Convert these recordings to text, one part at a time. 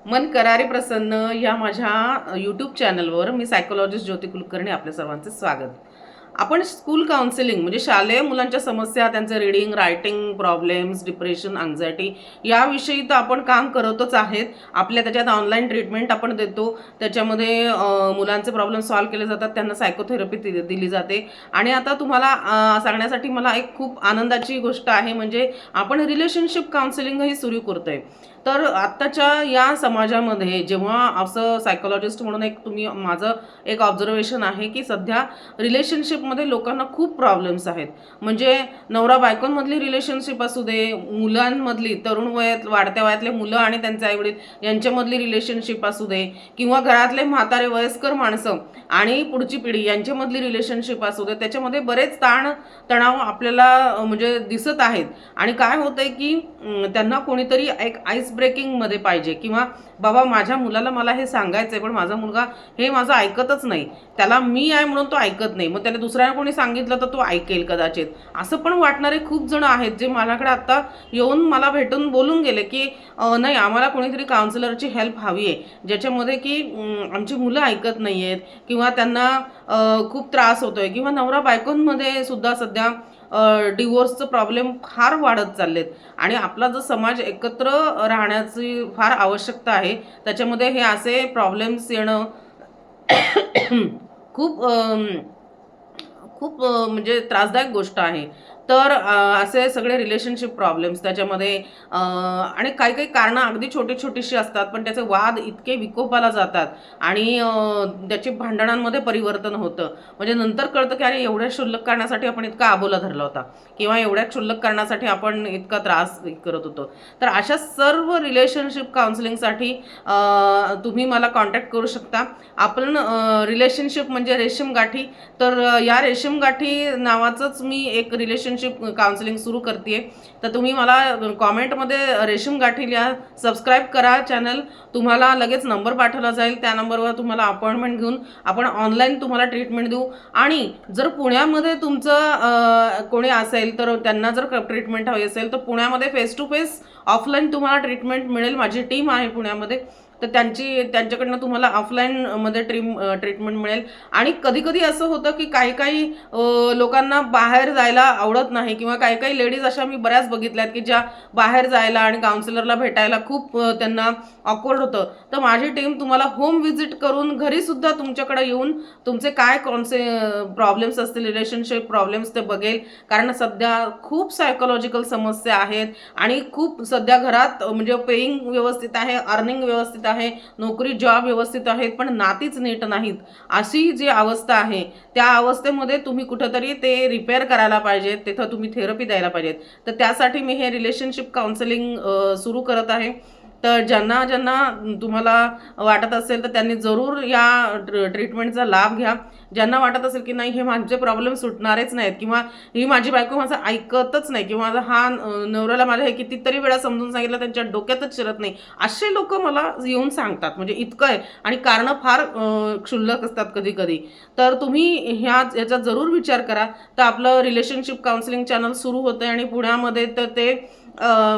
मन करारे प्रसन्न या माझ्या यूट्यूब चॅनलवर मी सायकोलॉजिस्ट ज्योती कुलकर्णी आपल्या सर्वांचे स्वागत. आपण स्कूल काउन्सिलिंग म्हणजे शालेय मुलांच्या समस्या, त्यांचे reading writing problems, depression, anxiety याविषयी तर आपण काम करतच आहेत. त्याच्यात ऑनलाईन ट्रीटमेंट आपण देतो. त्याच्यामध्ये मुलांचे प्रॉब्लेम सॉल्व्ह केले जातात, त्यांना सायकोथेरपी दिली जाते. आणि आता तुम्हाला सांगण्यासाठी मला एक खूप आनंदाची गोष्ट आहे, म्हणजे आपण रिलेशनशिप काउन्सिलिंगही सुरू करतोय. तर आत्ताच्या या समाजामध्ये जेव्हा असं सायकोलॉजिस्ट म्हणून माझं एक ऑब्झर्वेशन आहे की सध्या रिलेशनशिपमध्ये लोकांना खूप प्रॉब्लेम्स आहेत. म्हणजे नवरा बायकोंमधली रिलेशनशिप असू दे, मुलांमधली तरुण वाढत्या वयातले मुलं आणि त्यांचे आईवडील यांच्यामधली रिलेशनशिप असू दे, किंवा घरातले म्हातारे वयस्कर माणसं आणि पुढची पिढी यांच्यामधली रिलेशनशिप असू दे, त्याच्यामध्ये बरेच तणाव आपल्याला म्हणजे दिसत आहेत. आणि काय होतंय की त्यांना कोणीतरी एक आईस ब्रेकिंगमध्ये पाहिजे, किंवा बाबा माझ्या मुलाला मला हे सांगायचंय पण माझा मुलगा हे माझं ऐकतच नाही, त्याला मी आहे म्हणून तो ऐकत नाही, मग त्याने दुसऱ्याला कोणी सांगितलं तर तो ऐकेल कदाचित, असं पण वाटणारे खूप जण आहेत जे माझ्याकडे आता येऊन मला भेटून बोलून गेले की नाही, आम्हाला कोणीतरी काउन्सिलरची हेल्प हवी आहे, ज्याच्यामध्ये की आमची मुलं ऐकत नाही आहेत, किंवा त्यांना खूप त्रास होतोय, किंवा नवरा बायकोंमध्ये सुद्धा सध्या डिवोर्सचं प्रॉब्लेम फार वाढत चाललेत. आणि आपला जो समाज एकत्र राहण्याची फार आवश्यकता आहे, त्याच्यामध्ये हे असे प्रॉब्लेम्स येणं खूप खूप म्हणजे त्रासदायक गोष्ट आहे. तर असे सगळे रिलेशनशिप प्रॉब्लेम्स त्याच्यामध्ये आणि काही काही कारणं अगदी छोटीशी असतात, पण त्याचे वाद इतके विकोपाला जातात आणि त्याची भांडणांमध्ये परिवर्तन होतं. म्हणजे नंतर कळतं की अरे एवढ्या क्षुल्लक कारणासाठी आपण इतका आबोला धरला होता, किंवा एवढ्या क्षुल्लक कारणासाठी आपण इतका त्रास करत होतो. तर अशा सर्व रिलेशनशिप काउन्सिलिंगसाठी तुम्ही मला कॉन्टॅक्ट करू शकता. आपण रिलेशनशिप म्हणजे रेशीम गाठी, तर या रेशीम गाठी नावाचंच मी एक रिलेशनशिप काउन्सिलिंग सुरू करते. तर तुम्ही मला कॉमेंटमध्ये रेशीम गाठी लिहा, सबस्क्राईब करा चॅनल, तुम्हाला लगेच नंबर पाठवला जाईल, त्या नंबरवर तुम्हाला अपॉइंटमेंट घेऊन आपण ऑनलाईन तुम्हाला ट्रीटमेंट देऊ. आणि जर पुण्यामध्ये तुमचं कोणी असेल तर त्यांना जर ट्रीटमेंट हवी असेल तर पुण्यामध्ये फेस टू फेस ऑफलाईन तुम्हाला ट्रीटमेंट मिळेल. माझी टीम आहे पुण्यामध्ये, तर त्यांच्याकडनं तुम्हाला ऑफलाईनमध्ये ट्रीटमेंट मिळेल. आणि कधी कधी असं होतं की काही लोकांना बाहेर जायला आवडत नाही, किंवा काही लेडीज अशा मी बऱ्याच बघितल्यात की ज्या बाहेर जायला आणि काउन्सिलरला भेटायला खूप त्यांना ऑकवर्ड होतं. तर माझी टीम तुम्हाला होम व्हिजिट करून घरीसुद्धा तुमच्याकडे येऊन तुमचे काय कोणते प्रॉब्लेम्स असतील, रिलेशनशिप प्रॉब्लेम्स, ते बघेल. कारण सध्या खूप सायकोलॉजिकल समस्या आहेत आणि खूप सध्या घरात म्हणजे पेईंग व्यवस्थित आहे, अर्निंग व्यवस्थित आहे, नोकरी जॉब व्यवस्थित आहेत, पण नातीच नीट नाहीत, अशी जी अवस्था आहे त्या अवस्थेमध्ये तुम्ही कुठंतरी ते रिपेअर करायला पाहिजे, तिथं तुम्ही थेरपी द्यायला पाहिजेत. तर त्यासाठी मी हे रिलेशनशिप काउन्सिलिंग सुरू करत आहे. तर ज्यांना तुम्हाला वाटत असेल तर त्यांनी जरूर या ट्रीटमेंटचा लाभ घ्या. ज्यांना वाटत असेल की नाही, हे माझे प्रॉब्लेम सुटणारच नाहीत, किंवा ही माझी बायको माझं ऐकतच नाही, किंवा माझा हा नवऱ्याला माझ्या हे कितीतरी वेळा समजून सांगितलं त्यांच्या डोक्यातच शिरत नाही, असे लोक मला येऊन सांगतात. म्हणजे इतकं आहे, आणि कारणं फार क्षुल्लक असतात कधी कधी. तर तुम्ही याचा जरूर विचार करा. तर आपलं रिलेशनशिप काउन्सिलिंग चॅनल सुरू होतं आणि पुण्यामध्ये तर ते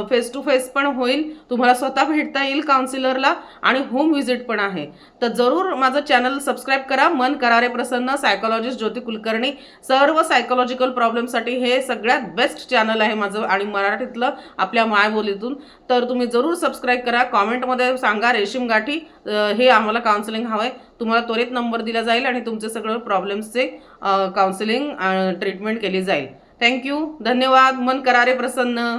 फेस टू फेस पण होईल, तुम्हाला स्वतः भेटता येईल काउन्सिलरला, आणि होम व्हिजिट पण आहे. तर जरूर माझं चॅनल सबस्क्राईब करा. मन करारे प्रसन्न सायकोलॉजिस्ट ज्योती कुलकर्णी. सर्व सायकोलॉजिकल प्रॉब्लेमसाठी हे सगळ्यात बेस्ट चॅनल आहे माझं, आणि मराठीतलं आपल्या मायबोलीतून. तर तुम्ही जरूर सबस्क्राईब करा. कॉमेंटमध्ये सांगा रेशीम गाठी, हे आम्हाला काउन्सिलिंग हवं आहे. तुम्हाला त्वरित नंबर दिला जाईल आणि तुमचे सगळं प्रॉब्लेम्सचे काउन्सिलिंग ट्रीटमेंट केली जाईल. थँक्यू, धन्यवाद. मन करारे प्रसन्न.